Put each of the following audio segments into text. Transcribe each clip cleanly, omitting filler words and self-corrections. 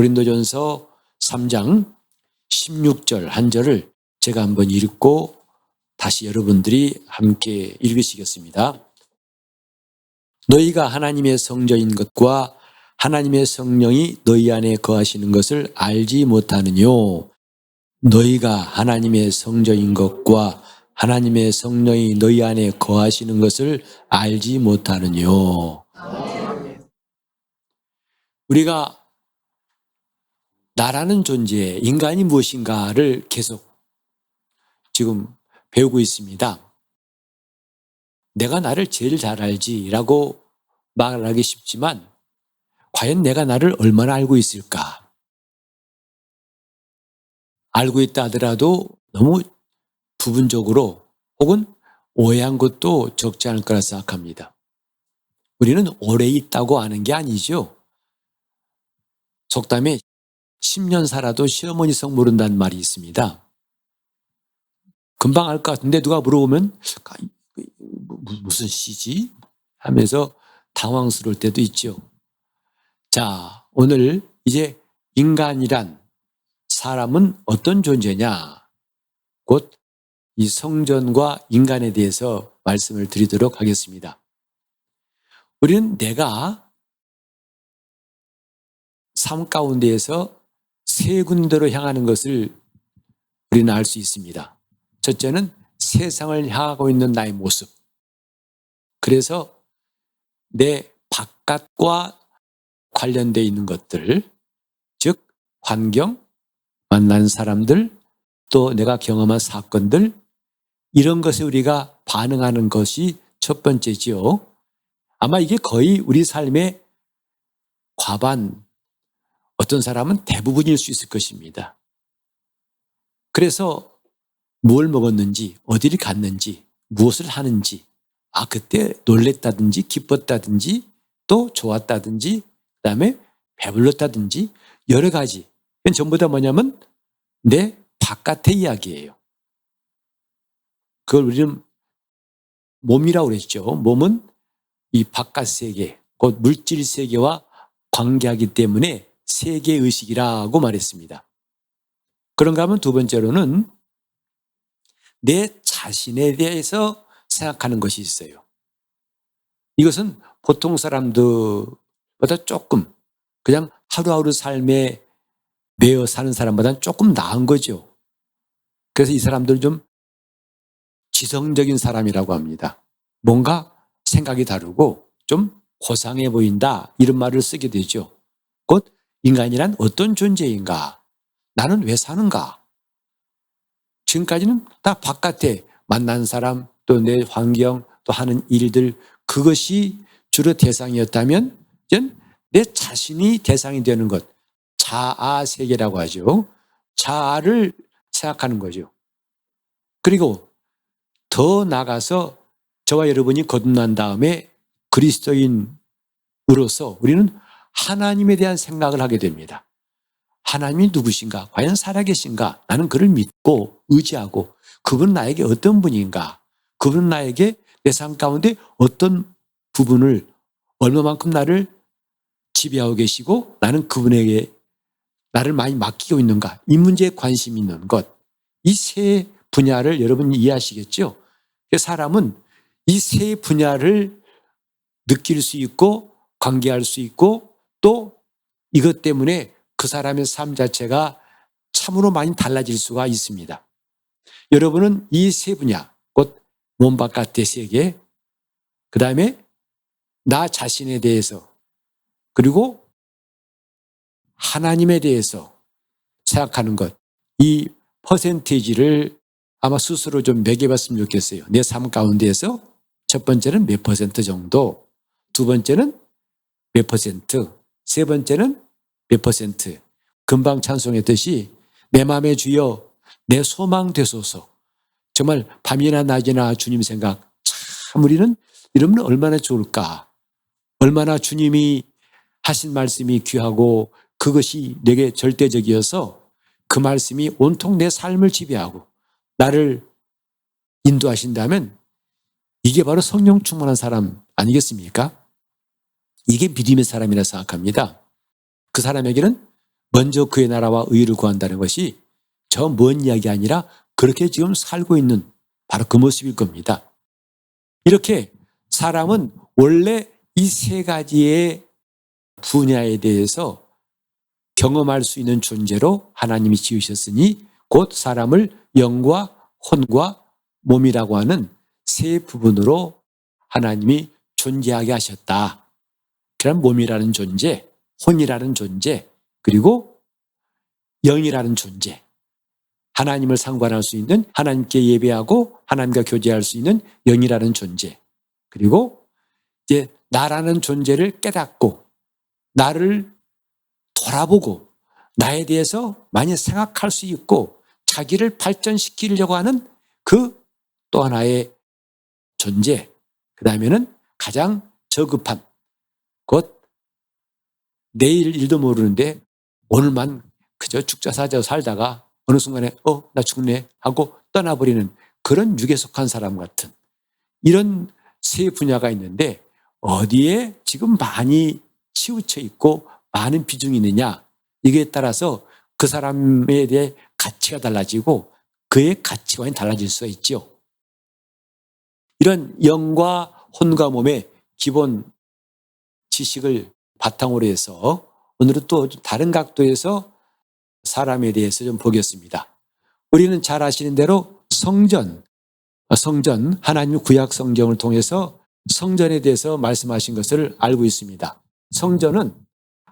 고린도전서 3장 16절 한 절을 제가 한번 읽고 다시 여러분들이 함께 읽으시겠습니다. 너희가 하나님의 성전인 것과 하나님의 성령이 너희 안에 거하시는 것을 알지 못하느뇨. 너희가 하나님의 성전인 것과 하나님의 성령이 너희 안에 거하시는 것을 알지 못하느뇨. 우리가 나라는 존재, 인간이 무엇인가를 계속 지금 배우고 있습니다. 내가 나를 제일 잘 알지라고 말하기 쉽지만 과연 내가 나를 얼마나 알고 있을까? 알고 있다 하더라도 너무 부분적으로 혹은 오해한 것도 적지 않을 거라 생각합니다. 우리는 오래 있다고 아는 게 아니죠. 속담에 10년 살아도 시어머니 성 모른다는 말이 있습니다. 금방 알 것 같은데 누가 물어보면 무슨 시지? 하면서 당황스러울 때도 있죠. 자, 오늘 이제 인간이란 사람은 어떤 존재냐? 곧 이 성전과 인간에 대해서 말씀을 드리도록 하겠습니다. 우리는 내가 삶 가운데에서 세 군데로 향하는 것을 우리는 알 수 있습니다. 첫째는 세상을 향하고 있는 나의 모습. 그래서 내 바깥과 관련되어 있는 것들, 즉 환경, 만난 사람들, 또 내가 경험한 사건들, 이런 것에 우리가 반응하는 것이 첫 번째지요. 아마 이게 거의 우리 삶의 과반, 어떤 사람은 대부분일 수 있을 것입니다. 그래서 뭘 먹었는지, 어디를 갔는지, 무엇을 하는지, 그때 놀랬다든지 기뻤다든지 또 좋았다든지 그다음에 배불렀다든지 여러 가지. 전부 다 뭐냐면 내 바깥의 이야기예요. 그걸 우리는 몸이라고 그랬죠. 몸은 이 바깥 세계, 곧 물질 세계와 관계하기 때문에 세계의식이라고 말했습니다. 그런가 하면 두 번째로는 내 자신에 대해서 생각하는 것이 있어요. 이것은 보통 사람들보다 조금 그냥 하루하루 삶에 매여 사는 사람보다는 조금 나은 거죠. 그래서 이 사람들은 좀 지성적인 사람이라고 합니다. 뭔가 생각이 다르고 좀 고상해 보인다 이런 말을 쓰게 되죠. 곧 인간이란 어떤 존재인가? 나는 왜 사는가? 지금까지는 다 바깥에 만난 사람 또 내 환경 또 하는 일들 그것이 주로 대상이었다면 이제 내 자신이 대상이 되는 것 자아 세계라고 하죠. 자아를 생각하는 거죠. 그리고 더 나아가서 저와 여러분이 거듭난 다음에 그리스도인으로서 우리는 하나님에 대한 생각을 하게 됩니다. 하나님이 누구신가? 과연 살아계신가? 나는 그를 믿고 의지하고 그분은 나에게 어떤 분인가? 그분은 나에게 내 삶 가운데 어떤 부분을 얼마만큼 나를 지배하고 계시고 나는 그분에게 나를 많이 맡기고 있는가? 이 문제에 관심 있는 것. 이 세 분야를 여러분이 이해하시겠죠? 사람은 이 세 분야를 느낄 수 있고 관계할 수 있고 또 이것 때문에 그 사람의 삶 자체가 참으로 많이 달라질 수가 있습니다. 여러분은 이 세 분야, 곧 몸 바깥의 세계, 그 다음에 나 자신에 대해서 그리고 하나님에 대해서 생각하는 것, 이 퍼센테이지를 아마 스스로 좀 매겨봤으면 좋겠어요. 내 삶 가운데에서 첫 번째는 몇 퍼센트 정도, 두 번째는 몇 퍼센트, 세 번째는 몇 퍼센트. 금방 찬송했듯이 내 마음의 주여 내 소망 되소서. 정말 밤이나 낮이나 주님 생각 참 우리는 이러면 얼마나 좋을까. 얼마나 주님이 하신 말씀이 귀하고 그것이 내게 절대적이어서 그 말씀이 온통 내 삶을 지배하고 나를 인도하신다면 이게 바로 성령 충만한 사람 아니겠습니까? 이게 믿음의 사람이라 생각합니다. 그 사람에게는 먼저 그의 나라와 의를 구한다는 것이 저 먼 이야기 아니라 그렇게 지금 살고 있는 바로 그 모습일 겁니다. 이렇게 사람은 원래 이 세 가지의 분야에 대해서 경험할 수 있는 존재로 하나님이 지으셨으니 곧 사람을 영과 혼과 몸이라고 하는 세 부분으로 하나님이 존재하게 하셨다. 그럼 몸이라는 존재, 혼이라는 존재, 그리고 영이라는 존재. 하나님을 상관할 수 있는, 하나님께 예배하고 하나님과 교제할 수 있는 영이라는 존재. 그리고 이제 나라는 존재를 깨닫고 나를 돌아보고 나에 대해서 많이 생각할 수 있고 자기를 발전시키려고 하는 그 또 하나의 존재. 그 다음에는 가장 저급한, 곧 내일 일도 모르는데 오늘만 그저 죽자 사자 살다가 어느 순간에 나 죽네 하고 떠나버리는 그런 육에 속한 사람 같은 이런 세 분야가 있는데 어디에 지금 많이 치우쳐 있고 많은 비중이 있느냐, 이게 따라서 그 사람에 대해 가치가 달라지고 그의 가치관이 달라질 수가 있죠. 이런 영과 혼과 몸의 기본 지식을 바탕으로 해서 오늘은 또 다른 각도에서 사람에 대해서 좀 보겠습니다. 우리는 잘 아시는 대로 성전, 하나님 구약 성경을 통해서 성전에 대해서 말씀하신 것을 알고 있습니다. 성전은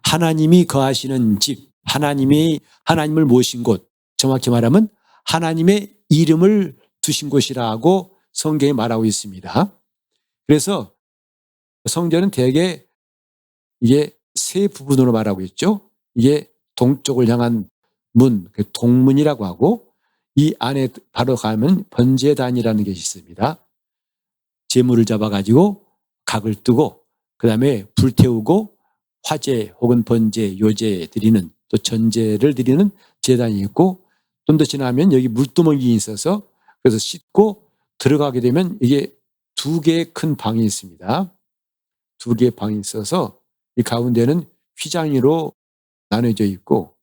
하나님이 거하시는 집, 하나님을 모신 곳, 정확히 말하면 하나님의 이름을 두신 곳이라고 성경이 말하고 있습니다. 그래서 성전은 대개 이게 세 부분으로 말하고 있죠. 이게 동쪽을 향한 문, 동문이라고 하고 이 안에 바로 가면 번제단이라는 것이 있습니다. 제물을 잡아가지고 각을 뜨고 그 다음에 불태우고 화제 혹은 번제, 요제 드리는 또 전제를 드리는 제단이 있고 좀 더 지나면 여기 물두멍이 있어서 그래서 씻고 들어가게 되면 이게 두 개의 큰 방이 있습니다. 두 개의 방이 있어서 이 가운데는 휘장으로 나눠져 있고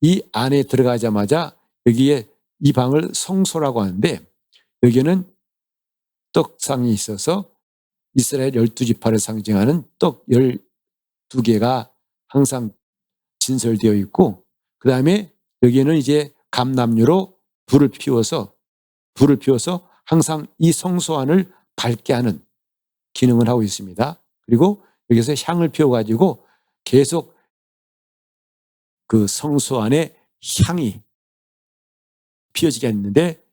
이 안에 들어가자마자 여기에 이 방을 성소라고 하는데 여기에는 떡상이 있어서 이스라엘 12지파를 상징하는 떡 12개가 항상 진설되어 있고 그 다음에 여기에는 이제 감람유로 불을 피워서 항상 이 성소 안을 밝게 하는 기능을 하고 있습니다. 그리고 여기서 향을 피워가지고 계속 그 성소 안에 향이 피어지게 했는데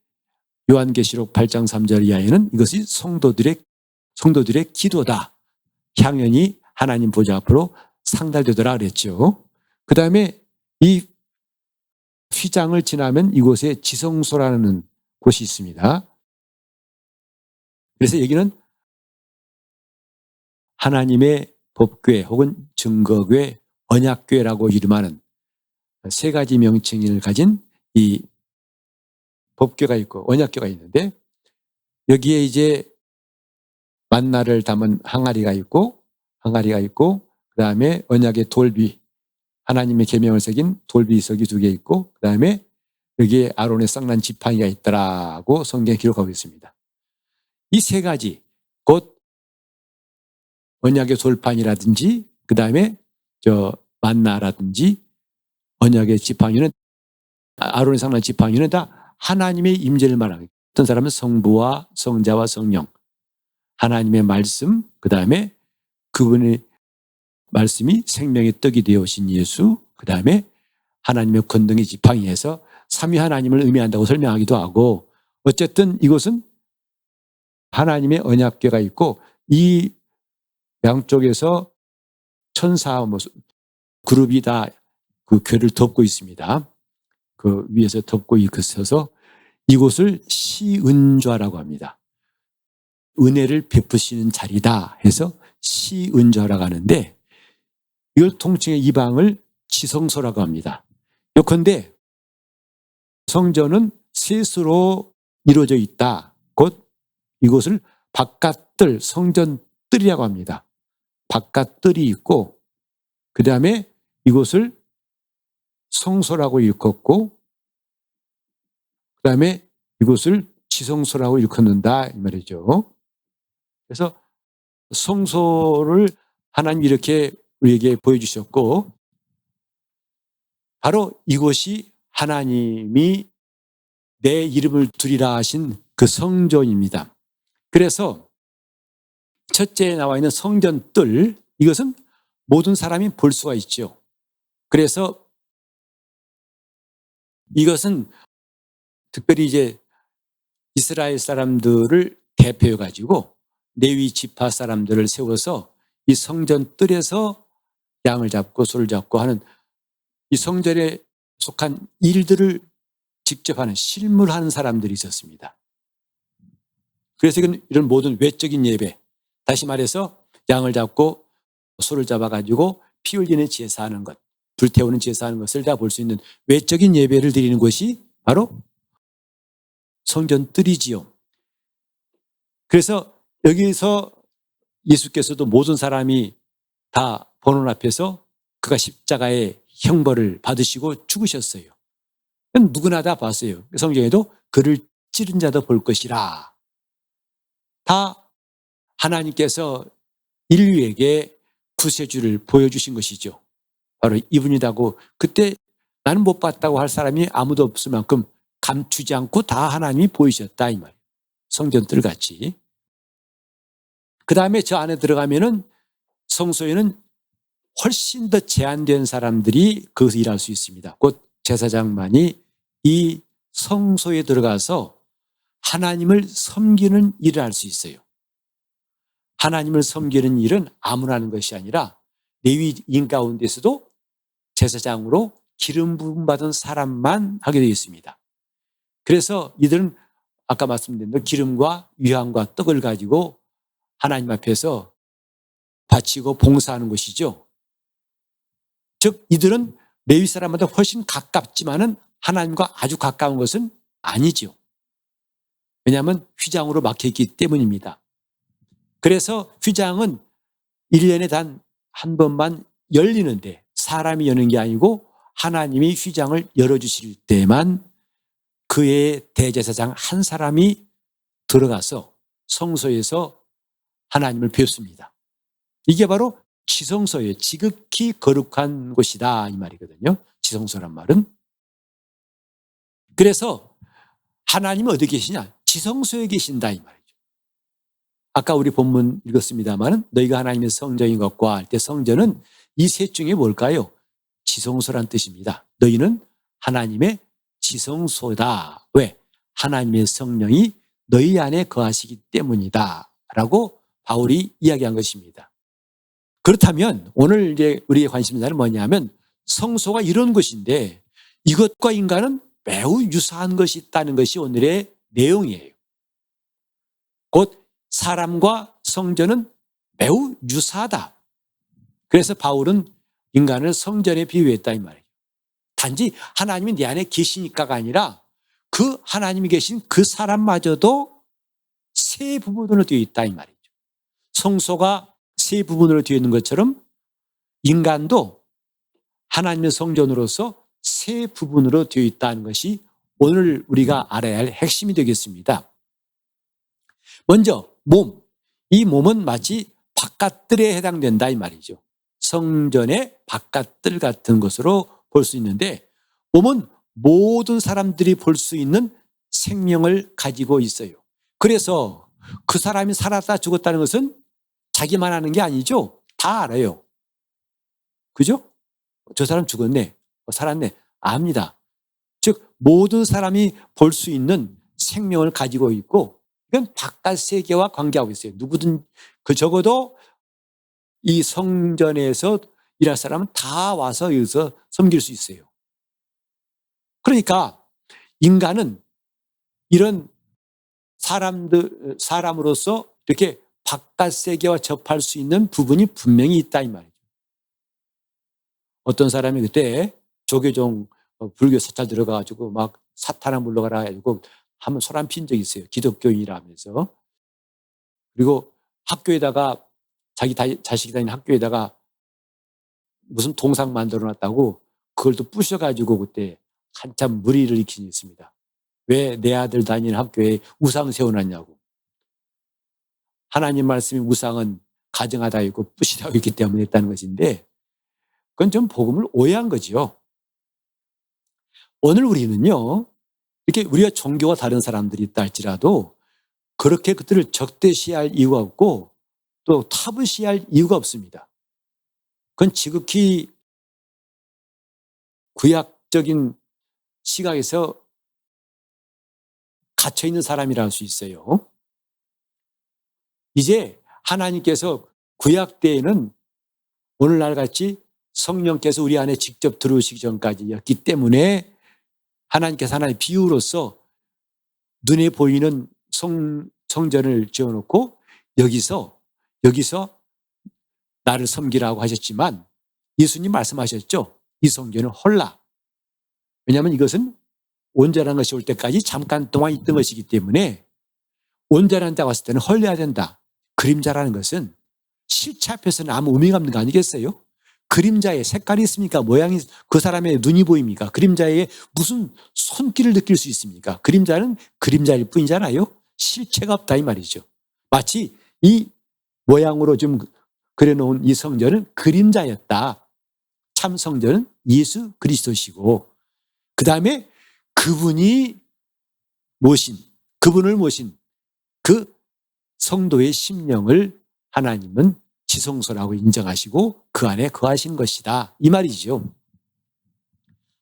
요한계시록 8장 3절 이하에는 이것이 성도들의 기도다. 향연이 하나님 보좌 앞으로 상달되더라 그랬죠. 그 다음에 이 휘장을 지나면 이곳에 지성소라는 곳이 있습니다. 그래서 여기는 하나님의 법궤 혹은 증거궤, 언약궤라고 이름하는 세 가지 명칭을 가진 이 법궤가 있고 언약궤가 있는데 여기에 이제 만나를 담은 항아리가 있고 그 다음에 언약의 돌비, 하나님의 계명을 새긴 돌비석이 2개 있고 그 다음에 여기에 아론의 쌍난 지팡이가 있더라고 성경에 기록하고 있습니다. 이 세 가지 곧 언약의 돌판이라든지 그 다음에 만나라든지 언약의 지팡이는 아론의 쌍난 지팡이는 다 하나님의 임재를 말합니다. 어떤 사람은 성부와 성자와 성령, 하나님의 말씀, 그 다음에 그분의 말씀이 생명의 떡이 되어 오신 예수, 그 다음에 하나님의 권능의 지팡이에서 삼위 하나님을 의미한다고 설명하기도 하고 어쨌든 이곳은 하나님의 언약궤가 있고 이 양쪽에서 천사 그룹이 다 그 궤를 덮고 있습니다. 그 위에서 덮고 있어서 이곳을 시은좌라고 합니다. 은혜를 베푸시는 자리다 해서 시은좌라고 하는데 이걸 통칭해 이 방을 지성소라고 합니다. 요컨대 성전은 셋으로 이루어져 있다. 곧 이곳을 바깥뜰, 성전뜰이라고 합니다. 바깥뜰이 있고 그 다음에 이곳을 성소라고 일컫고 그다음에 이곳을 지성소라고 일컫는다 이 말이죠. 그래서 성소를 하나님이 이렇게 우리에게 보여주셨고 바로 이곳이 하나님이 내 이름을 두리라 하신 그 성전입니다. 그래서 첫째에 나와 있는 성전 뜰 이것은 모든 사람이 볼 수가 있죠. 그래서 이것은 특별히 이제 이스라엘 사람들을 대표해 가지고 레위 지파 사람들을 세워서 이 성전 뜰에서 양을 잡고 소를 잡고 하는 이 성전에 속한 일들을 직접 하는 실물하는 사람들이 있었습니다. 그래서 이런 모든 외적인 예배, 다시 말해서 양을 잡고 소를 잡아가지고 피 흘리는 제사하는 것, 불태우는 제사하는 것을 다 볼 수 있는 외적인 예배를 드리는 것이 바로 성전 뜰이지요. 그래서 여기서 예수께서도 모든 사람이 다 보는 앞에서 그가 십자가의 형벌을 받으시고 죽으셨어요. 누구나 다 봤어요. 성경에도 그를 찌른 자도 볼 것이라. 다 하나님께서 인류에게 구세주를 보여주신 것이죠. 바로 이분이라고. 그때 나는 못 봤다고 할 사람이 아무도 없을 만큼 감추지 않고 다 하나님이 보이셨다 이 말이에요. 성전뜰 같이. 그 다음에 저 안에 들어가면은 성소에는 훨씬 더 제한된 사람들이 거기서 일할 수 있습니다. 곧 제사장만이 이 성소에 들어가서 하나님을 섬기는 일을 할 수 있어요. 하나님을 섬기는 일은 아무나 하는 것이 아니라 레위인 가운데서도 제사장으로 기름 부음 받은 사람만 하게 되어 있습니다. 그래서 이들은 아까 말씀드린 대로 기름과 위향과 떡을 가지고 하나님 앞에서 바치고 봉사하는 것이죠. 즉 이들은 레위 사람보다 훨씬 가깝지만은 하나님과 아주 가까운 것은 아니죠. 왜냐하면 휘장으로 막혀있기 때문입니다. 그래서 휘장은 1년에 단 한 번만 열리는데 사람이 여는 게 아니고 하나님이 휘장을 열어주실 때만 그의 대제사장 한 사람이 들어가서 성소에서 하나님을 뵙습니다. 이게 바로 지성소예요. 지극히 거룩한 곳이다 이 말이거든요. 지성소란 말은. 그래서 하나님은 어디 계시냐? 지성소에 계신다 이 말이죠. 아까 우리 본문 읽었습니다만 너희가 하나님의 성전인 것과 할 때 성전은 이 셋 중에 뭘까요? 지성소란 뜻입니다. 너희는 하나님의 지성소다. 왜? 하나님의 성령이 너희 안에 거하시기 때문이다 라고 바울이 이야기한 것입니다. 그렇다면 오늘 이제 우리의 관심사는 뭐냐면 성소가 이런 것인데 이것과 인간은 매우 유사한 것이 있다는 것이 오늘의 내용이에요. 곧 사람과 성전은 매우 유사하다. 그래서 바울은 인간을 성전에 비유했다 이 말이에요. 단지 하나님이 내 안에 계시니까가 아니라 그 하나님이 계신 그 사람마저도 세 부분으로 되어 있다 이 말이죠. 성소가 세 부분으로 되어 있는 것처럼 인간도 하나님의 성전으로서 세 부분으로 되어 있다는 것이 오늘 우리가 알아야 할 핵심이 되겠습니다. 먼저 몸, 이 몸은 마치 바깥뜰에 해당된다 이 말이죠. 성전의 바깥뜰 같은 것으로 볼 수 있는데 몸은 모든 사람들이 볼 수 있는 생명을 가지고 있어요. 그래서 그 사람이 살았다 죽었다는 것은 자기만 아는 게 아니죠. 다 알아요. 그죠? 저 사람 죽었네. 살았네. 압니다. 즉 모든 사람이 볼 수 있는 생명을 가지고 있고 이건 바깥 세계와 관계하고 있어요. 누구든 그 적어도 이 성전에서 일할 사람은 다 와서 여기서 섬길 수 있어요. 그러니까 인간은 이런 사람으로서 이렇게 바깥 세계와 접할 수 있는 부분이 분명히 있다 이 말이죠. 어떤 사람이 그때 조계종 불교 사찰 들어가가지고 막 사탄아 물러가라 해가지고 한번 소란 핀 적이 있어요. 기독교인이라면서. 그리고 학교에다가 자기 자식이 다니는 학교에다가 무슨 동상 만들어 놨다고 그걸 또 부셔가지고 그때 한참 물의를 일으킨 적이 있습니다. 왜 내 아들 다니는 학교에 우상 세워놨냐고. 하나님 말씀이 우상은 가증하다 있고 부시라고 있기 때문에 했다는 것인데, 그건 좀 복음을 오해한 거지요. 오늘 우리는요, 이렇게 우리가 종교가 다른 사람들이 있다 할지라도 그렇게 그들을 적대시할 이유가 없고 또 타부시할 이유가 없습니다. 그건 지극히 구약적인 시각에서 갇혀있는 사람이라 할 수 있어요. 이제 하나님께서 구약 때에는 오늘날 같이 성령께서 우리 안에 직접 들어오시기 전까지였기 때문에 하나님께서 하나의 비유로서 눈에 보이는 성전을 지어놓고 여기서 나를 섬기라고 하셨지만 예수님 말씀하셨죠. 이 성전은 헐라. 왜냐하면 이것은 온전한 것이 올 때까지 잠깐 동안 있던 것이기 때문에 온전한 자가 왔을 때는 헐려야 된다. 그림자라는 것은 실체 앞에서는 아무 의미가 없는 거 아니겠어요? 그림자에 색깔이 있습니까? 모양이, 그 사람의 눈이 보입니까? 그림자에 무슨 손길을 느낄 수 있습니까? 그림자는 그림자일 뿐이잖아요. 실체가 없다 이 말이죠. 마치 이 모양으로 좀 그려놓은 이 성전은 그림자였다. 참 성전은 예수 그리스도시고, 그 다음에 그분을 모신 그 성도의 심령을 하나님은 지성소라고 인정하시고 그 안에 거하신 것이다 이 말이죠.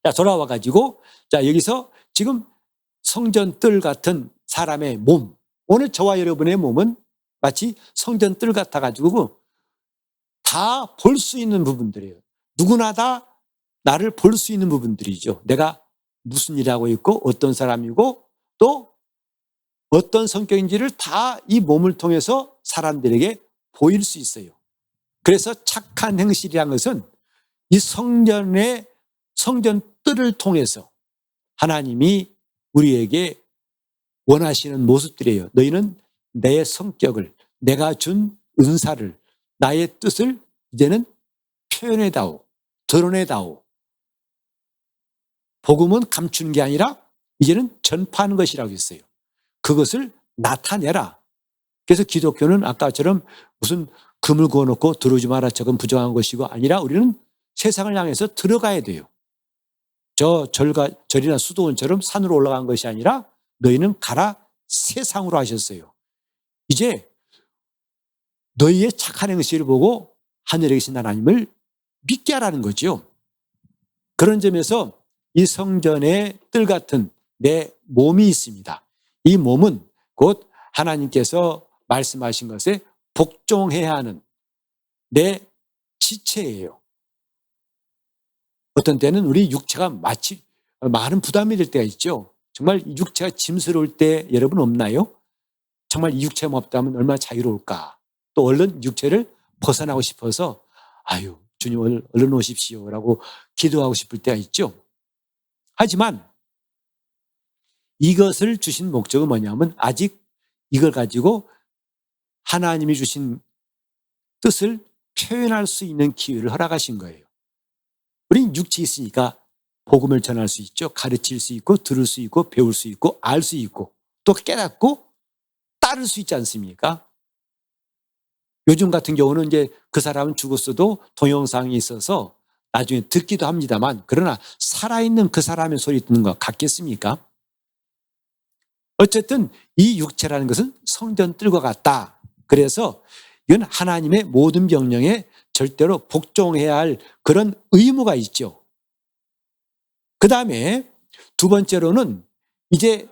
자, 돌아와 가지고 자, 여기서 지금 성전 뜰 같은 사람의 몸, 오늘 저와 여러분의 몸은 마치 성전 뜰 같아 가지고 다 볼 수 있는 부분들이에요. 누구나 다 나를 볼 수 있는 부분들이죠. 내가 무슨 일을 하고 있고 어떤 사람이고 또 어떤 성격인지를 다 이 몸을 통해서 사람들에게 보일 수 있어요. 그래서 착한 행실이라는 것은 이 성전 뜰을 통해서 하나님이 우리에게 원하시는 모습들이에요. 너희는 내 성격을, 내가 준 은사를, 나의 뜻을 이제는 표현해다오, 드러내다오. 복음은 감추는 게 아니라 이제는 전파하는 것이라고 했어요. 그것을 나타내라. 그래서 기독교는 아까처럼 무슨 금을 그어놓고 들어오지 마라 저건 부정한 것이고 아니라 우리는 세상을 향해서 들어가야 돼요. 저 절이나 수도원처럼 산으로 올라간 것이 아니라 너희는 가라 세상으로 하셨어요. 이제 너희의 착한 행실을 보고 하늘에 계신 하나님을 믿게 하라는 거죠. 그런 점에서 이 성전의 뜰 같은 내 몸이 있습니다. 이 몸은 곧 하나님께서 말씀하신 것에 복종해야 하는 내 지체예요. 어떤 때는 우리 육체가 마치 많은 부담이 될 때가 있죠. 정말 이 육체가 짐스러울 때 여러분 없나요? 정말 이 육체가 없다면 얼마나 자유로울까. 또 얼른 육체를 벗어나고 싶어서 아유 주님 얼른 오십시오라고 기도하고 싶을 때가 있죠. 하지만 이것을 주신 목적은 뭐냐면 아직 이걸 가지고 하나님이 주신 뜻을 표현할 수 있는 기회를 허락하신 거예요. 우린 육체에 있으니까 복음을 전할 수 있죠. 가르칠 수 있고 들을 수 있고 배울 수 있고 알 수 있고 또 깨닫고 따를 수 있지 않습니까? 요즘 같은 경우는 이제 그 사람은 죽었어도 동영상이 있어서 나중에 듣기도 합니다만 그러나 살아있는 그 사람의 소리 듣는 것 같겠습니까? 어쨌든 이 육체라는 것은 성전 뜰과 같다. 그래서 이건 하나님의 모든 명령에 절대로 복종해야 할 그런 의무가 있죠. 그 다음에 두 번째로는 이제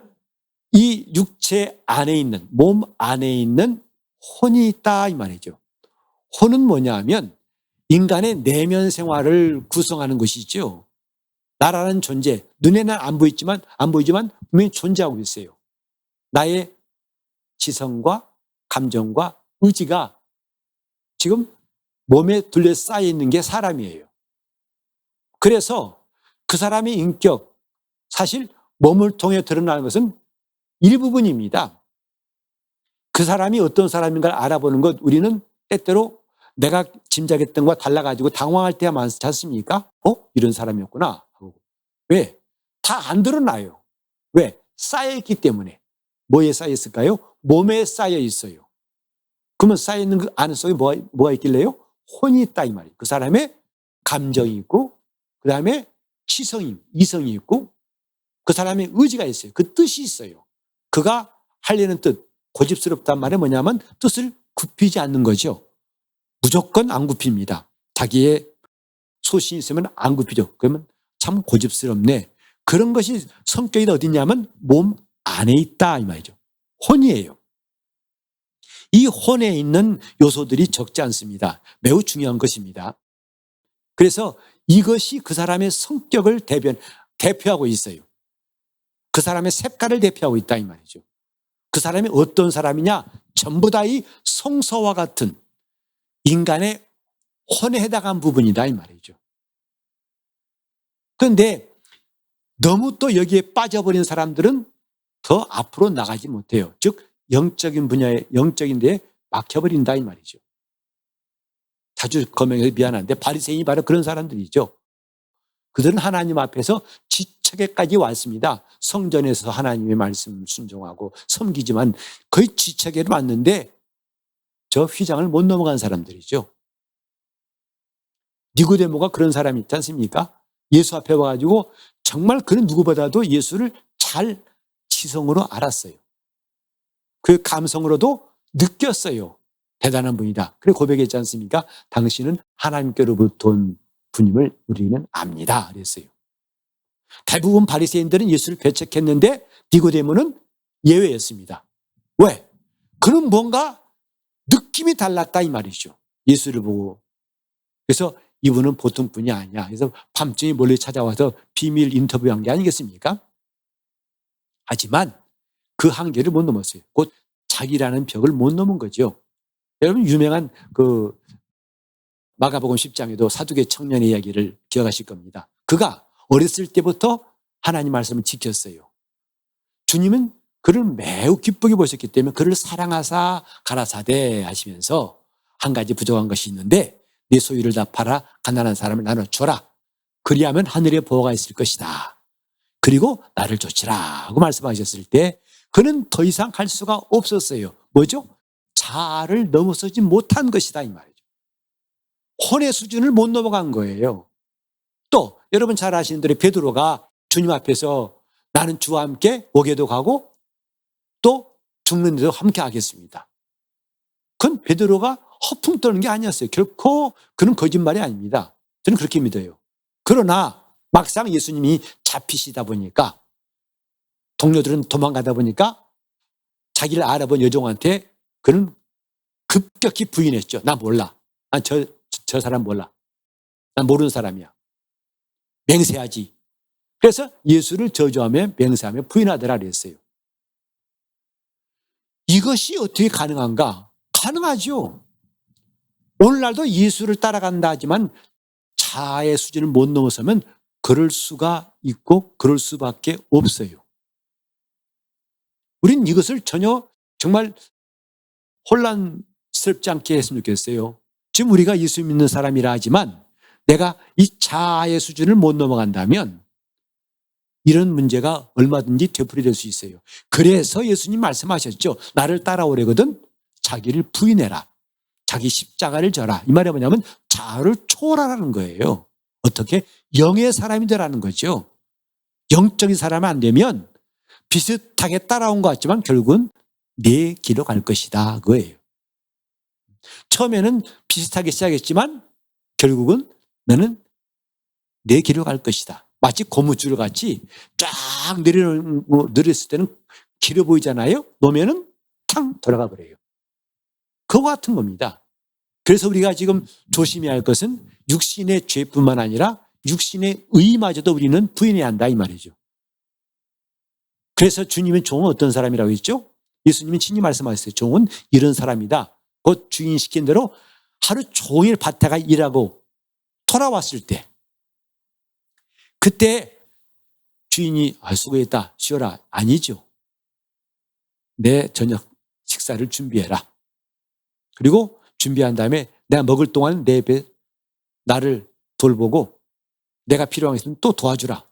이 육체 안에 있는, 몸 안에 있는 혼이 있다 이 말이죠. 혼은 뭐냐 하면 인간의 내면 생활을 구성하는 것이죠. 나라는 존재, 눈에는 안 보이지만 분명히 존재하고 있어요. 나의 지성과 감정과 의지가 지금 몸에 둘러싸여 있는 게 사람이에요. 그래서 그 사람의 인격, 사실 몸을 통해 드러나는 것은 일부분입니다. 그 사람이 어떤 사람인가를 알아보는 것, 우리는 때때로 내가 짐작했던 것과 달라가지고 당황할 때가 많지 않습니까? 이런 사람이었구나. 왜? 다 안 드러나요. 왜? 쌓여있기 때문에. 뭐에 쌓여있을까요? 몸에 쌓여 있어요. 그러면 쌓여있는 그 안에 속에 뭐가 있길래요? 혼이 있다 이 말이에요. 그 사람의 감정이 있고, 그 다음에 치성이, 이성이 있고, 그 사람의 의지가 있어요. 그 뜻이 있어요. 그가 하려는 뜻, 고집스럽단 말은 뭐냐면 뜻을 굽히지 않는 거죠. 무조건 안 굽힙니다. 자기의 소신이 있으면 안 굽히죠. 그러면 참 고집스럽네. 그런 것이 성격이 어디 있냐면 몸 안에 있다 이 말이죠. 혼이에요. 이 혼에 있는 요소들이 적지 않습니다. 매우 중요한 것입니다. 그래서 이것이 그 사람의 성격을 대표하고 있어요. 그 사람의 색깔을 대표하고 있다 이 말이죠. 그 사람이 어떤 사람이냐? 전부 다 이 성서와 같은 인간의 혼에 해당한 부분이다 이 말이죠. 그런데 너무 또 여기에 빠져버린 사람들은 더 앞으로 나가지 못해요. 즉 영적인 분야에, 영적인 데에 막혀버린다 이 말이죠. 자주 거명해서 미안한데 바리새인이 바로 그런 사람들이죠. 그들은 하나님 앞에서 지체계까지 왔습니다. 성전에서 하나님의 말씀 순종하고 섬기지만 거의 지체계로 왔는데 저 휘장을 못 넘어간 사람들이죠. 니고데모가 그런 사람이 있지 않습니까? 예수 앞에 와가지고 정말 그는 누구보다도 예수를 잘 지성으로 알았어요. 그 감성으로도 느꼈어요. 대단한 분이다. 그래 고백했지 않습니까? 당신은 하나님께로부터 온 분임을 우리는 압니다. 그랬어요. 대부분 바리새인들은 예수를 배척했는데 니고데모는 예외였습니다. 왜? 그는 뭔가 느낌이 달랐다 이 말이죠. 예수를 보고. 그래서 이분은 보통 분이 아니야. 그래서 밤중에 몰래 찾아와서 비밀 인터뷰한 게 아니겠습니까? 하지만 그 한계를 못 넘었어요. 곧 자기라는 벽을 못 넘은 거죠. 여러분 유명한 그 마가복음 10장에도 사두개 청년의 이야기를 기억하실 겁니다. 그가 어렸을 때부터 하나님 말씀을 지켰어요. 주님은 그를 매우 기쁘게 보셨기 때문에 그를 사랑하사 가라사대 하시면서 한 가지 부족한 것이 있는데 네 소유를 다 팔아 가난한 사람을 나눠줘라. 그리하면 하늘에 보호가 있을 것이다. 그리고 나를 쫓으라 하고 말씀하셨을 때 그는 더 이상 갈 수가 없었어요. 뭐죠? 자아를 넘어서지 못한 것이다 이 말이죠. 혼의 수준을 못 넘어간 거예요. 또 여러분 잘 아시는 대로 베드로가 주님 앞에서 나는 주와 함께 옥에도 가고 또 죽는 데도 함께 하겠습니다. 그건 베드로가 허풍 떠는 게 아니었어요. 결코 그는 거짓말이 아닙니다. 저는 그렇게 믿어요. 그러나 막상 예수님이 잡히시다 보니까 동료들은 도망가다 보니까 자기를 알아본 여종한테 그는 급격히 부인했죠. 나 몰라. 난 저 사람 몰라. 난 모르는 사람이야. 맹세하지. 그래서 예수를 저주하며 맹세하며 부인하더라 그랬어요. 이것이 어떻게 가능한가? 가능하죠. 오늘날도 예수를 따라간다 하지만 자아의 수준을 못 넘어서면 그럴 수가 있고 그럴 수밖에 없어요. 우린 이것을 전혀 정말 혼란스럽지 않게 했으면 좋겠어요. 지금 우리가 예수 믿는 사람이라 하지만 내가 이 자아의 수준을 못 넘어간다면 이런 문제가 얼마든지 되풀이될 수 있어요. 그래서 예수님 말씀하셨죠. 나를 따라오려거든 자기를 부인해라. 자기 십자가를 져라. 이 말이 뭐냐면 자아를 초월하라는 거예요. 어떻게? 영의 사람이 되라는 거죠. 영적인 사람이 안 되면 비슷하게 따라온 것 같지만 결국은 내 길로 갈 것이다. 그거예요. 처음에는 비슷하게 시작했지만 결국은 너는 내 길로 갈 것이다. 마치 고무줄 같이 쫙 내렸을 때는 길어 보이잖아요. 놓으면은 탕 돌아가 버려요. 그거 같은 겁니다. 그래서 우리가 지금 조심해야 할 것은 육신의 죄뿐만 아니라 육신의 의마저도 우리는 부인해야 한다 이 말이죠. 그래서 주님은 종은 어떤 사람이라고 했죠? 예수님이 친히 말씀하셨어요. 종은 이런 사람이다. 곧 주인 시킨 대로 하루 종일 밭에가 일하고 돌아왔을 때 그때 주인이 수고했다 쉬어라. 아니죠. 내 저녁 식사를 준비해라. 그리고 준비한 다음에 내가 먹을 동안 내 배 나를 돌보고 내가 필요한 게 있으면 또 도와주라.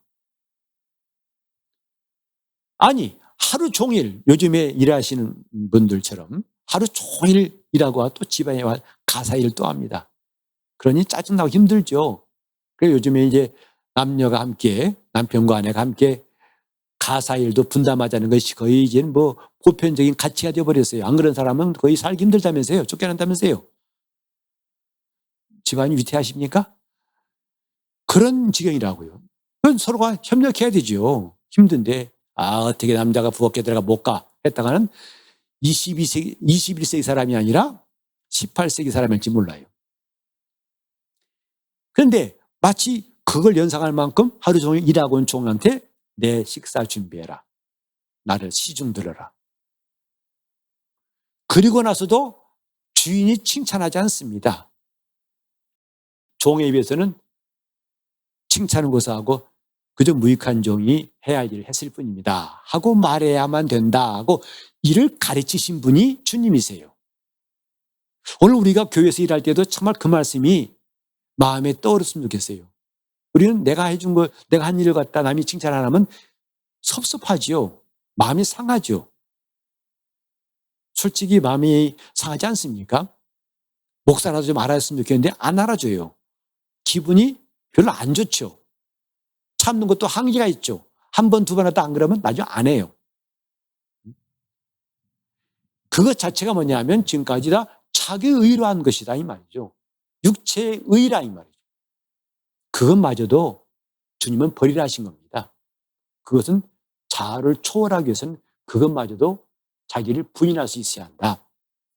아니 하루 종일 요즘에 일하시는 분들처럼 하루 종일 일하고 또 집안에 와 가사 일을 또 합니다. 그러니 짜증나고 힘들죠. 그래서 요즘에 이제 남녀가 함께 남편과 아내가 함께 가사 일도 분담하자는 것이 거의 이제는 뭐 보편적인 가치가 되어버렸어요. 안 그런 사람은 거의 살기 힘들다면서요. 쫓겨난다면서요. 집안이 위태하십니까? 그런 지경이라고요. 그건 서로가 협력해야 되죠. 힘든데 어떻게 남자가 부엌에 들어가 못 가 했다가는 21세기 사람이 아니라 18세기 사람일지 몰라요. 그런데 마치 그걸 연상할 만큼 하루 종일 일하고 온 종한테 내 식사 준비해라. 나를 시중 들어라. 그리고 나서도 주인이 칭찬하지 않습니다. 종에 비해서는 칭찬을 고사하고 그저 무익한 종이 해야 할 일을 했을 뿐입니다. 하고 말해야만 된다 하고 이를 가르치신 분이 주님이세요. 오늘 우리가 교회에서 일할 때도 정말 그 말씀이 마음에 떠오르으면 좋겠어요. 우리는 내가 해준 거, 내가 한 일을 갖다 남이 칭찬 안 하면 섭섭하지요. 마음이 상하죠. 솔직히 마음이 상하지 않습니까? 목사라도 좀 알아줬으면 좋겠는데 안 알아줘요. 기분이 별로 안 좋죠. 참는 것도 한계가 있죠. 한 번, 두 번 하다 안 그러면 나중에 안 해요. 그것 자체가 뭐냐면 지금까지 다 자기의 의로 한 것이다 이 말이죠. 육체의 의라 이 말이죠. 그것마저도 주님은 버리라 하신 겁니다. 그것은 자아를 초월하기 위해서는 그것마저도 자기를 부인할 수 있어야 한다.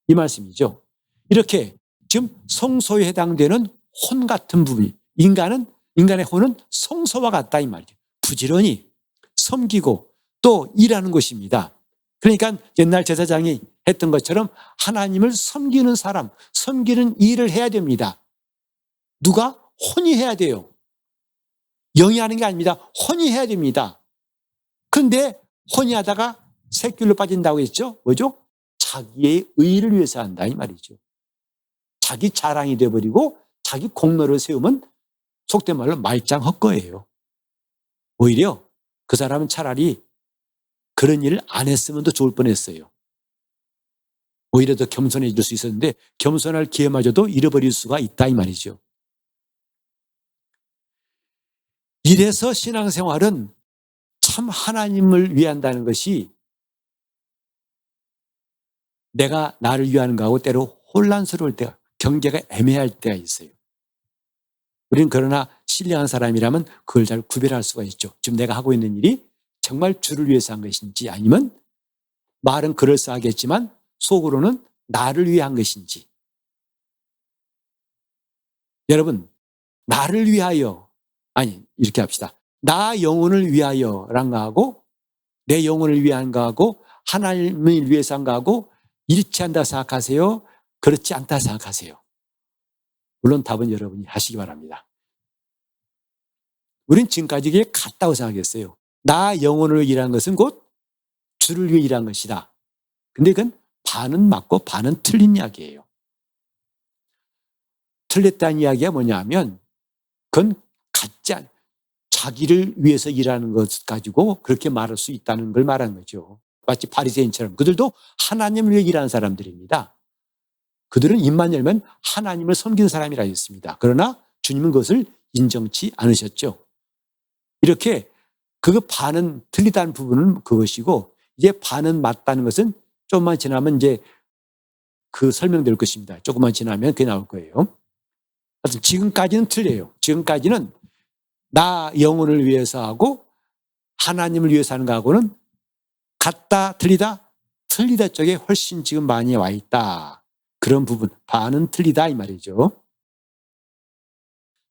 이 말씀이죠. 이렇게 지금 성소에 해당되는 혼 같은 부분이 인간의 혼은 성소와 같다 이 말이죠. 부지런히 섬기고 또 일하는 것입니다. 그러니까 옛날 제사장이 했던 것처럼 하나님을 섬기는 사람, 섬기는 일을 해야 됩니다. 누가? 혼이 해야 돼요. 영이 하는 게 아닙니다. 혼이 해야 됩니다. 그런데 혼이 하다가 샛길로 빠진다고 했죠? 뭐죠? 자기의 의를 위해서 한다 이 말이죠. 자기 자랑이 되어버리고 자기 공로를 세우면 속된 말로 말짱 헛거예요. 오히려 그 사람은 차라리 그런 일을 안 했으면 더 좋을 뻔했어요. 오히려 더 겸손해질 수 있었는데 겸손할 기회마저도 잃어버릴 수가 있다 이 말이죠. 이래서 신앙생활은 참 하나님을 위한다는 것이 내가 나를 위하는 거하고 때로 혼란스러울 때가 경계가 애매할 때가 있어요. 우리는 그러나 신령한 사람이라면 그걸 잘 구별할 수가 있죠. 지금 내가 하고 있는 일이 정말 주를 위해서 한 것인지 아니면 말은 그럴싸하겠지만 속으로는 나를 위해 한 것인지. 여러분 나를 위하여 아니 이렇게 합시다. 나 영혼을 위하여란 거하고 내 영혼을 위한 거하고 하나님을 위해서 한 거하고 일치한다 생각하세요? 그렇지 않다 생각하세요? 물론 답은 여러분이 하시기 바랍니다. 우린 지금까지 이게 같다고 생각했어요. 나 영혼을 일하는 것은 곧 주를 위해 일한 것이다. 근데 그건 반은 맞고 반은 틀린 이야기예요. 틀렸다는 이야기가 뭐냐면 그건 가짜 자기를 위해서 일하는 것 가지고 그렇게 말할 수 있다는 걸 말하는 거죠. 마치 바리새인처럼 그들도 하나님을 위해 일하는 사람들입니다. 그들은 입만 열면 하나님을 섬기는 사람이라 했습니다. 그러나 주님은 그것을 인정치 않으셨죠. 이렇게 그 반은 틀리다는 부분은 그것이고 이제 반은 맞다는 것은 조금만 지나면 이제 그 설명될 것입니다. 조금만 지나면 그게 나올 거예요. 하여튼 지금까지는 틀려요. 지금까지는 나 영혼을 위해서 하고 하나님을 위해서 하는 거하고는 같다 틀리다? 틀리다 쪽에 훨씬 지금 많이 와 있다. 그런 부분 반은 틀리다 이 말이죠.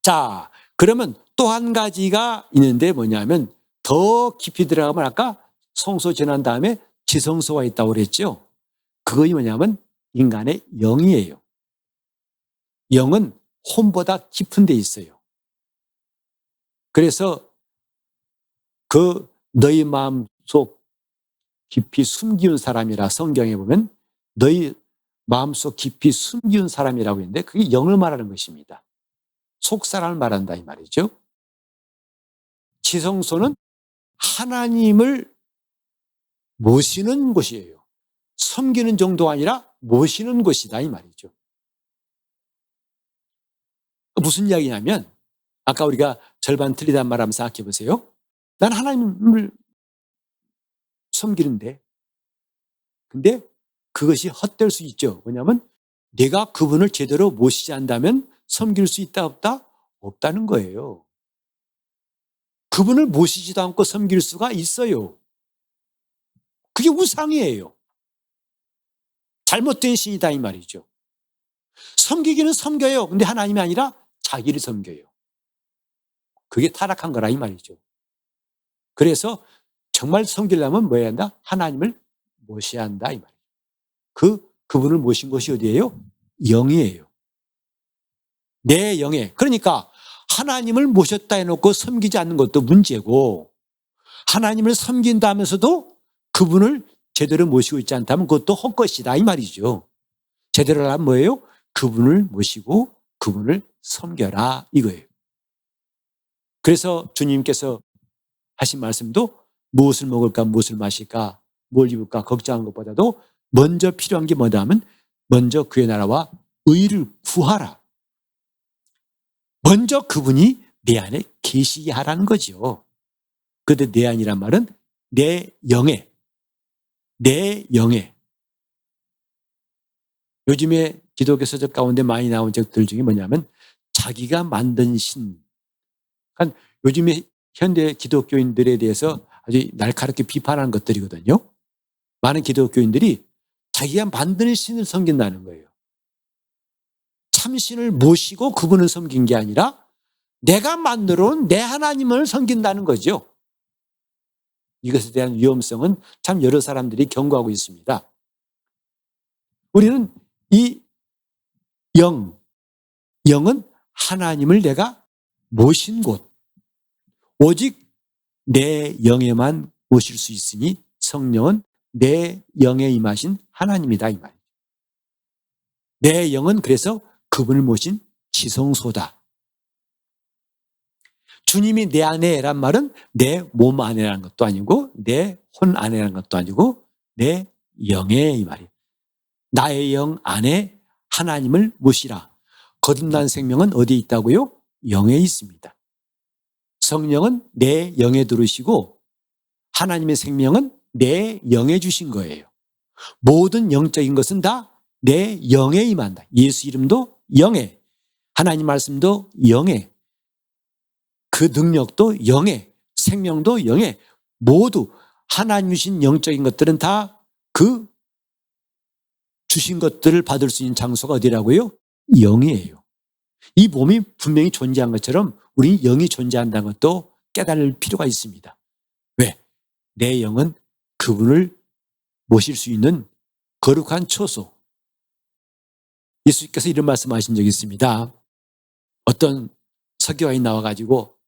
자 그러면 또 한 가지가 있는데 뭐냐면 더 깊이 들어가면 아까 성소 지난 다음에 지성소가 있다고 그랬죠. 그것이 뭐냐면 인간의 영이에요. 영은 혼보다 깊은 데 있어요. 그래서 그 너희 마음속 깊이 숨기운 사람이라 성경에 보면 너희 마음속 깊이 숨기는 사람이라고 했는데 그게 영을 말하는 것입니다. 속사람을 말한다 이 말이죠. 지성소는 하나님을 모시는 곳이에요. 섬기는 정도가 아니라 모시는 곳이다 이 말이죠. 무슨 이야기냐면 아까 우리가 절반 틀리단 말 한번 생각해 보세요. 난 하나님을 섬기는데 근데 그것이 헛될 수 있죠. 왜냐하면 내가 그분을 제대로 모시지 않다면 섬길 수 있다 없다? 없다는 거예요. 그분을 모시지도 않고 섬길 수가 있어요. 그게 우상이에요. 잘못된 신이다 이 말이죠. 섬기기는 섬겨요. 근데 하나님이 아니라 자기를 섬겨요. 그게 타락한 거라 이 말이죠. 그래서 정말 섬기려면 뭐 해야 한다? 하나님을 모셔야 한다 이 말이에요. 그분을 모신 것이 어디예요? 영이에요. 내 영에. 그러니까 하나님을 모셨다 해놓고 섬기지 않는 것도 문제고 하나님을 섬긴다면서도 그분을 제대로 모시고 있지 않다면 그것도 헛것이다 이 말이죠. 제대로 하면 뭐예요? 그분을 모시고 그분을 섬겨라 이거예요. 그래서 주님께서 하신 말씀도 무엇을 먹을까 무엇을 마실까 뭘 입을까 걱정하는 것보다도 먼저 필요한 게 뭐다 하면 먼저 그의 나라와 의를 구하라. 먼저 그분이 내 안에 계시게 하라는 거죠. 그런데 내 안이란 말은 내 영에 요즘에 기독교 서적 가운데 많이 나온 책들 중에 뭐냐면 자기가 만든 신. 그러니까 요즘에 현대 기독교인들에 대해서 아주 날카롭게 비판하는 것들이거든요. 많은 기독교인들이 자기가 만드는 신을 섬긴다는 거예요. 참신을 모시고 그분을 섬긴 게 아니라 내가 만들어 온 내 하나님을 섬긴다는 거죠. 이것에 대한 위험성은 참 여러 사람들이 경고하고 있습니다. 우리는 이 영은 하나님을 내가 모신 곳, 오직 내 영에만 모실 수 있으니 성령은 내 영에 임하신 하나님이다 이 말이에요. 내 영은 그래서 그분을 모신 지성소다. 주님이 내 안에란 말은 내 몸 안에라는 것도 아니고 내 혼 안에라는 것도 아니고 내 영에 이 말이에요. 나의 영 안에 하나님을 모시라. 거듭난 생명은 어디에 있다고요? 영에 있습니다. 성령은 내 영에 들으시고 하나님의 생명은 내 영에 주신 거예요. 모든 영적인 것은 다 내 영에 임한다. 예수 이름도 영에, 하나님 말씀도 영에, 그 능력도 영에, 생명도 영에, 모두 하나님 주신 영적인 것들은 다 그 주신 것들을 받을 수 있는 장소가 어디라고요? 영이에요. 이 몸이 분명히 존재한 것처럼 우리는 영이 존재한다는 것도 깨달을 필요가 있습니다. 왜? 내 영은 그분을 모실 수 있는 거룩한 처소. 예수께서 이런 말씀하신 적이 있습니다. 어떤 서기관이 나와가지고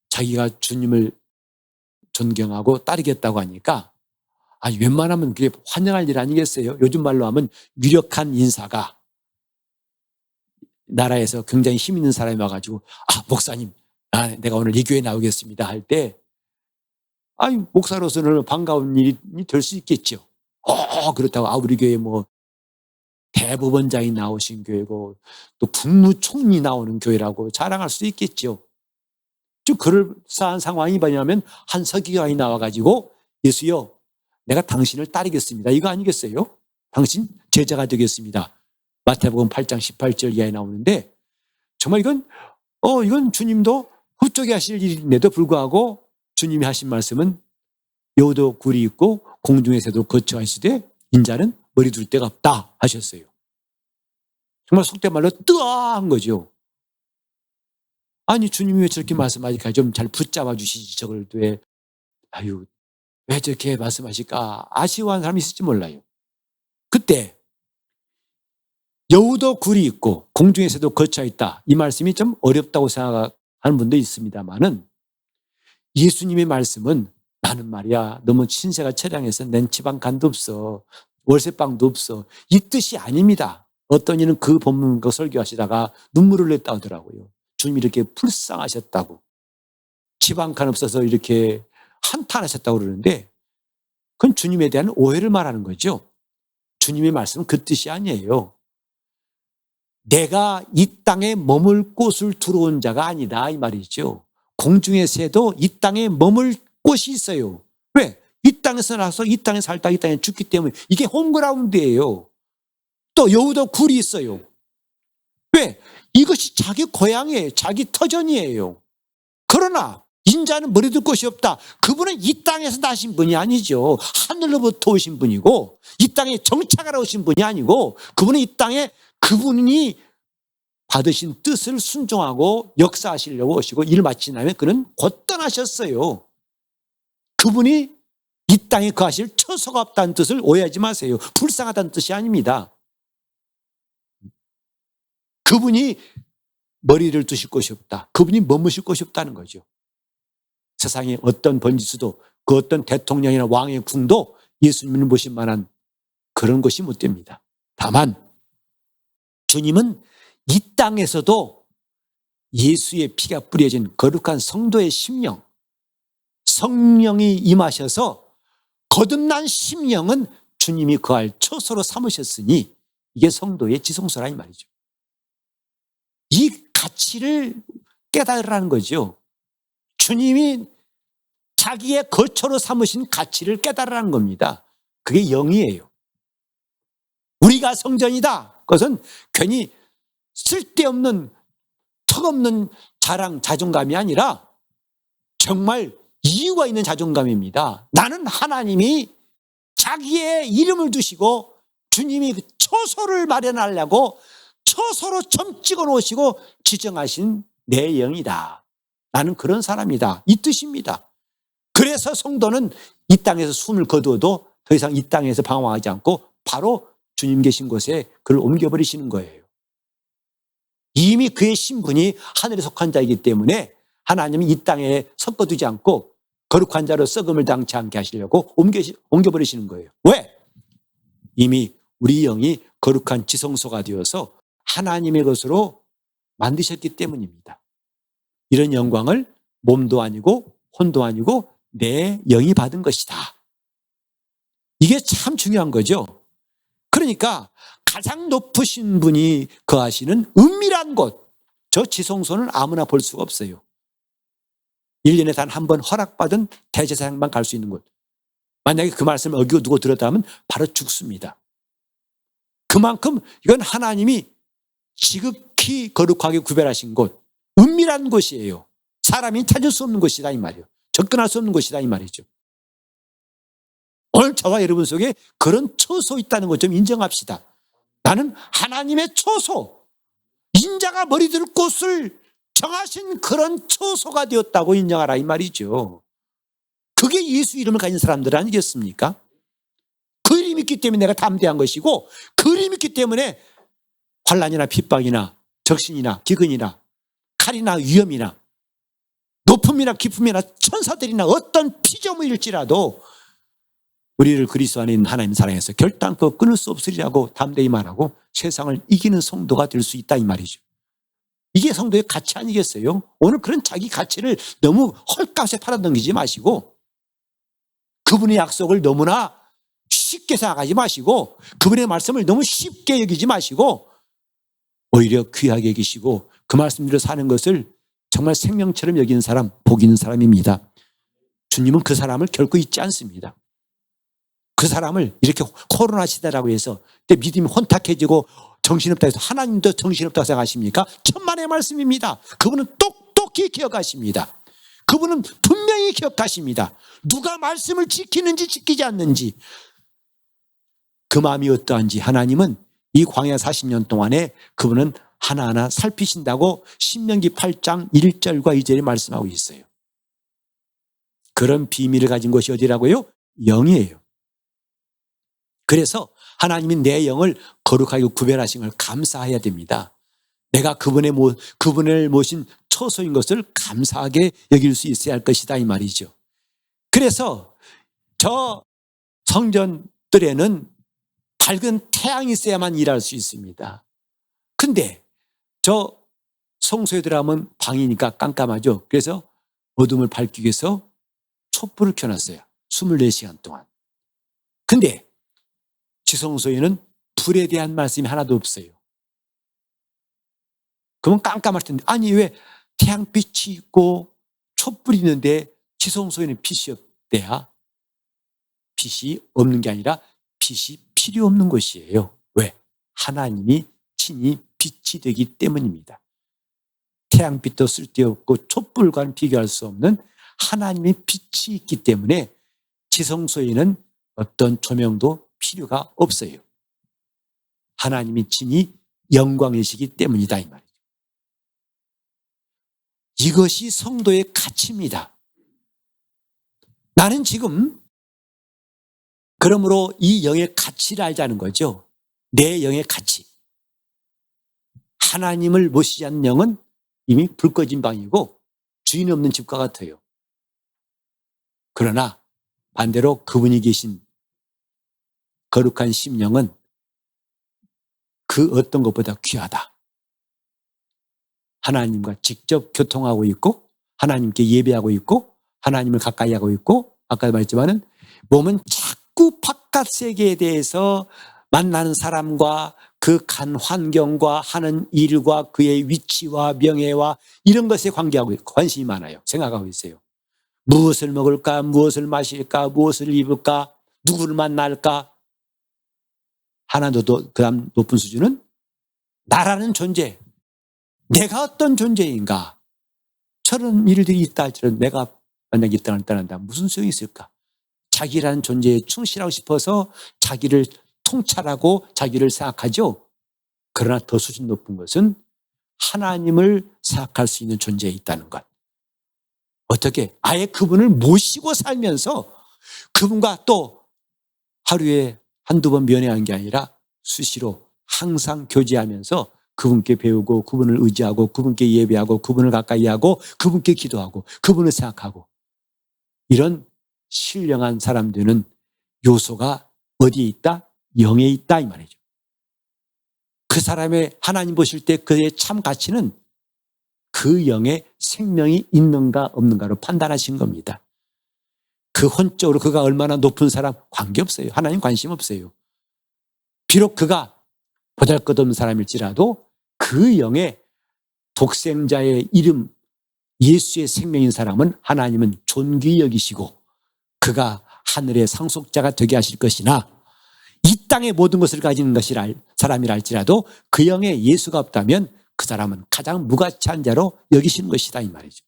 자기가 주님을 존경하고 따르겠다고 하니까 웬만하면 그게 환영할 일 아니겠어요? 요즘 말로 하면 유력한 인사가 나라에서 굉장히 힘 있는 사람이 와가지고 목사님 내가 오늘 이 교회에 나오겠습니다 할 때 목사로서는 반가운 일이 될 수 있겠죠. 그렇다고 우리 교회 뭐 대법원장이 나오신 교회고 또 국무총리 나오는 교회라고 자랑할 수 있겠죠. 즉 그럴싸한 상황이 뭐냐면 한 서기관이 나와가지고 예수여 내가 당신을 따르겠습니다. 이거 아니겠어요? 당신 제자가 되겠습니다. 마태복음 8장 18절 이하에 나오는데 정말 이건 주님도 흡족해 하실 일인데도 불구하고 주님이 하신 말씀은 여우도 굴이 있고 공중의 새도 거처하시되 인자는 머리 둘 데가 없다 하셨어요. 정말 속된 말로 뜨아한 거죠. 주님이 왜 저렇게 말씀하실까? 좀 잘 붙잡아 주시지 저걸 왜 저렇게 말씀하실까? 아쉬워하는 사람이 있을지 몰라요. 그때 여우도 굴이 있고 공중의 새도 거처 있다. 이 말씀이 좀 어렵다고 생각하는 분도 있습니다만은 예수님의 말씀은 나는 말이야 너무 신세가 처량해서 낸 지방 간도 없어. 월세방도 없어. 이 뜻이 아닙니다. 어떤 이는 그 본문 그 설교하시다가 눈물을 냈다 하더라고요. 주님이 이렇게 불쌍하셨다고. 집 한 칸 없어서 이렇게 한탄하셨다고 그러는데 그건 주님에 대한 오해를 말하는 거죠. 주님의 말씀은 그 뜻이 아니에요. 내가 이 땅에 머물 곳을 들어온 자가 아니다 이 말이죠. 공중의 새도 이 땅에 머물 곳이 있어요. 왜? 이 땅에서 나서 이 땅에 살다 이 땅에 죽기 때문에 이게 홈그라운드예요. 또 여우도 굴이 있어요. 왜? 이것이 자기 고향이에요. 자기 터전이에요. 그러나 인자는 머리둘 곳이 없다. 그분은 이 땅에서 나신 분이 아니죠. 하늘로부터 오신 분이고 이 땅에 정착하러 오신 분이 아니고 그분은 이 땅에 그분이 받으신 뜻을 순종하고 역사하시려고 오시고 일 마친 다음에 그는 곧 떠나셨어요. 그분이 이 땅에 거하실 처소가 없다는 뜻을 오해하지 마세요. 불쌍하다는 뜻이 아닙니다. 그분이 머리를 두실 곳이 없다. 그분이 머무실 곳이 없다는 거죠. 세상에 어떤 번지수도 그 어떤 대통령이나 왕의 궁도 예수님을 모실 만한 그런 것이 못 됩니다. 다만 주님은 이 땅에서도 예수의 피가 뿌려진 거룩한 성도의 심령, 성령이 임하셔서 거듭난 심령은 주님이 거할 처소로 삼으셨으니 이게 성도의 지성소라 이 말이죠. 이 가치를 깨달으라는 거죠. 주님이 자기의 거처로 삼으신 가치를 깨달으라는 겁니다. 그게 영이에요. 우리가 성전이다. 그것은 괜히 쓸데없는 턱없는 자랑, 자존감이 아니라 정말 이유가 있는 자존감입니다. 나는 하나님이 자기의 이름을 두시고 주님이 그 처소를 마련하려고 처소로 점 찍어 놓으시고 지정하신 내 영이다. 나는 그런 사람이다. 이 뜻입니다. 그래서 성도는 이 땅에서 숨을 거두어도 더 이상 이 땅에서 방황하지 않고 바로 주님 계신 곳에 그를 옮겨버리시는 거예요. 이미 그의 신분이 하늘에 속한 자이기 때문에 하나님이 이 땅에 섞어두지 않고 거룩한 자로 썩음을 당치 않게 하시려고 옮겨버리시는 거예요. 왜? 이미 우리 영이 거룩한 지성소가 되어서 하나님의 것으로 만드셨기 때문입니다. 이런 영광을 몸도 아니고 혼도 아니고 내 영이 받은 것이다. 이게 참 중요한 거죠. 그러니까 가장 높으신 분이 거하시는 은밀한 곳, 저 지성소는 아무나 볼 수가 없어요. 1년에 단 한 번 허락받은 대제사장만 갈 수 있는 곳. 만약에 그 말씀을 어기고 두고 들었다면 바로 죽습니다. 그만큼 이건 하나님이 지극히 거룩하게 구별하신 곳, 은밀한 곳이에요. 사람이 찾을 수 없는 곳이다 이 말이에요. 접근할 수 없는 곳이다 이 말이죠. 오늘 저와 여러분 속에 그런 처소 있다는 것 좀 인정합시다. 나는 하나님의 처소, 인자가 머리둘 곳을 정하신 그런 처소가 되었다고 인정하라 이 말이죠. 그게 예수 이름을 가진 사람들 아니겠습니까? 그 이름이 있기 때문에 내가 담대한 것이고 그 이름이 있기 때문에 환난이나 핍박이나 적신이나 기근이나 칼이나 위험이나 높음이나 깊음이나 천사들이나 어떤 피조물일지라도 우리를 그리스도 안에 있는 하나님 사랑해서 결단코 끊을 수 없으리라고 담대히 말하고 세상을 이기는 성도가 될 수 있다 이 말이죠. 이게 성도의 가치 아니겠어요? 오늘 그런 자기 가치를 너무 헐값에 팔아넘기지 마시고 그분의 약속을 너무나 쉽게 생각하지 마시고 그분의 말씀을 너무 쉽게 여기지 마시고 오히려 귀하게 여기시고 그 말씀대로 사는 것을 정말 생명처럼 여기는 사람, 복 있는 사람입니다. 주님은 그 사람을 결코 잊지 않습니다. 그 사람을 이렇게 코로나 시대라고 해서 믿음이 혼탁해지고 정신없다 해서 하나님도 정신없다고 생각하십니까? 천만의 말씀입니다. 그분은 똑똑히 기억하십니다. 그분은 분명히 기억하십니다. 누가 말씀을 지키는지 지키지 않는지 그 마음이 어떠한지 하나님은 이 광야 40년 동안에 그분은 하나하나 살피신다고 신명기 8장 1절과 2절에 말씀하고 있어요. 그런 비밀을 가진 것이 어디라고요? 영이에요. 그래서 하나님이 내 영을 거룩하게 구별하신 걸 감사해야 됩니다. 내가 그분을 모신 처소인 것을 감사하게 여길 수 있어야 할 것이다 이 말이죠. 그래서 저 성전들에는 밝은 태양이 있어야만 일할 수 있습니다. 근데 저 성소에 들어가면 방이니까 깜깜하죠. 그래서 어둠을 밝히기 위해서 촛불을 켜놨어요. 24시간 동안. 근데 지성소에는 불에 대한 말씀이 하나도 없어요. 그러면 깜깜할 텐데, 아니 왜 태양빛이 있고 촛불이 있는데 지성소에는 빛이 없대야? 빛이 없는 게 아니라 빛이 필요 없는 것이에요. 왜? 하나님이 친히 빛이 되기 때문입니다. 태양빛도 쓸데없고 촛불과는 비교할 수 없는 하나님의 빛이 있기 때문에 지성소에는 어떤 조명도 필요가 없어요. 하나님이 친히 영광이시기 때문이다 이 말이죠. 이것이 성도의 가치입니다. 나는 지금 그러므로 이 영의 가치를 알자는 거죠. 내 영의 가치. 하나님을 모시지 않는 영은 이미 불 꺼진 방이고 주인 없는 집과 같아요. 그러나 반대로 그분이 계신 거룩한 심령은 그 어떤 것보다 귀하다. 하나님과 직접 교통하고 있고 하나님께 예배하고 있고 하나님을 가까이 하고 있고 아까 말했지만은 몸은 자꾸 바깥 세계에 대해서 만나는 사람과 그 간 환경과 하는 일과 그의 위치와 명예와 이런 것에 관심이 많아요. 생각하고 있어요. 무엇을 먹을까? 무엇을 마실까? 무엇을 입을까? 누구를 만날까? 하나도 그 다음 높은 수준은 나라는 존재. 내가 어떤 존재인가? 저런 일들이 있다 할지라도 내가 만약 이 땅을 떠난다. 무슨 소용이 있을까? 자기라는 존재에 충실하고 싶어서 자기를 통찰하고 자기를 생각하죠. 그러나 더 수준 높은 것은 하나님을 생각할 수 있는 존재에 있다는 것. 어떻게? 아예 그분을 모시고 살면서 그분과 또 하루에 한두 번 면회한 게 아니라 수시로 항상 교제하면서 그분께 배우고 그분을 의지하고 그분께 예배하고 그분을 가까이 하고 그분께 기도하고 그분을 생각하고 이런 신령한 사람들은 요소가 어디에 있다? 영에 있다 이 말이죠. 그 사람의 하나님 보실 때 그의 참 가치는 그 영에 생명이 있는가 없는가로 판단하신 겁니다. 그 혼적으로 그가 얼마나 높은 사람 관계없어요. 하나님 관심 없어요. 비록 그가 보잘것없는 사람일지라도 그 영의 독생자의 이름 예수의 생명인 사람은 하나님은 존귀히 여기시고 그가 하늘의 상속자가 되게 하실 것이나 이 땅의 모든 것을 가진 사람이라 할지라도 그 영에 예수가 없다면 그 사람은 가장 무가치한 자로 여기시는 것이다 이 말이죠.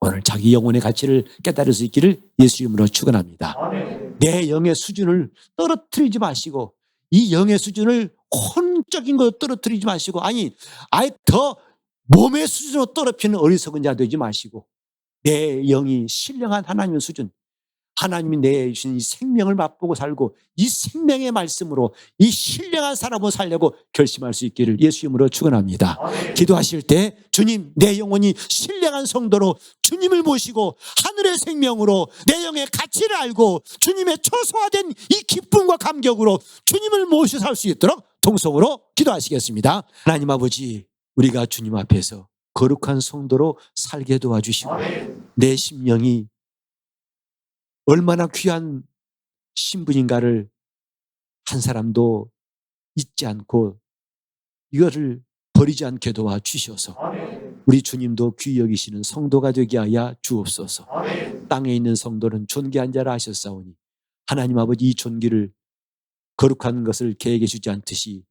오늘 자기 영혼의 가치를 깨달을 수 있기를 예수 이름으로 축원합니다. 내 영의 수준을 떨어뜨리지 마시고 이 영의 수준을 혼적인 것으로 떨어뜨리지 마시고 아예 더 몸의 수준으로 떨어뜨리는 어리석은 자 되지 마시고 내 영이 신령한 하나님의 수준 하나님이 내 주신 이 생명을 맛보고 살고 이 생명의 말씀으로 이 신령한 사람으로 살려고 결심할 수 있기를 예수 이름으로 축원합니다. 기도하실 때 주님 내 영혼이 신령한 성도로 주님을 모시고 하늘의 생명으로 내 영의 가치를 알고 주님의 초소화된 이 기쁨과 감격으로 주님을 모셔 살 수 있도록 통성으로 기도하시겠습니다. 하나님 아버지 우리가 주님 앞에서 거룩한 성도로 살게 도와주시고 내 심령이 얼마나 귀한 신분인가를 한 사람도 잊지 않고 이거를 버리지 않게 도와주셔서 우리 주님도 귀히 여기시는 성도가 되게 하여 주옵소서. 땅에 있는 성도는 존귀한 자라 하셨사오니 하나님 아버지 이 존귀를 거룩한 것을 계획해 주지 않듯이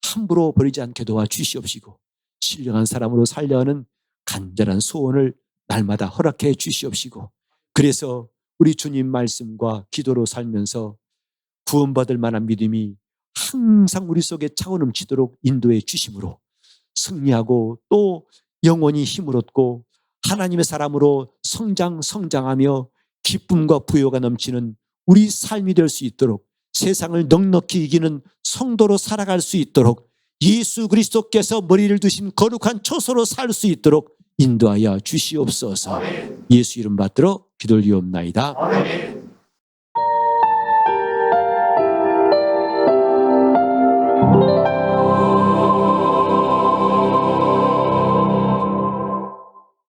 함부로 버리지 않게 도와주시옵시고 신령한 사람으로 살려 하는 간절한 소원을 날마다 허락해 주시옵시고 그래서 우리 주님 말씀과 기도로 살면서 구원받을 만한 믿음이 항상 우리 속에 차고 넘치도록 인도해 주심으로 승리하고 또 영원히 힘을 얻고 하나님의 사람으로 성장하며 기쁨과 부요가 넘치는 우리 삶이 될 수 있도록 세상을 넉넉히 이기는 성도로 살아갈 수 있도록 예수 그리스도께서 머리를 두신 거룩한 초소로 살 수 있도록 인도하여 주시옵소서. 예수 이름 받들어 기도를 드리옵나이다.